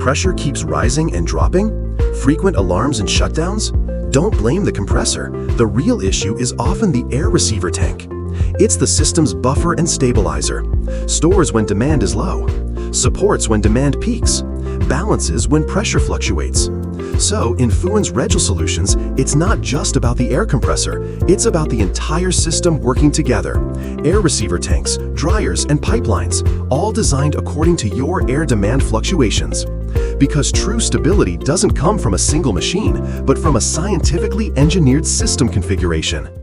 pressure keeps rising and dropping? Frequent alarms and shutdowns? Don't blame the compressor. The real issue is often the air receiver tank. It's the system's buffer and stabilizer. Stores when demand is low. Supports when demand peaks. Balances when pressure fluctuates. So, in FOOENS Regel Solutions, it's not just about the air compressor, it's about the entire system working together. Air receiver tanks, dryers, and pipelines, all designed according to your air demand fluctuations. Because true stability doesn't come from a single machine, but from a scientifically engineered system configuration.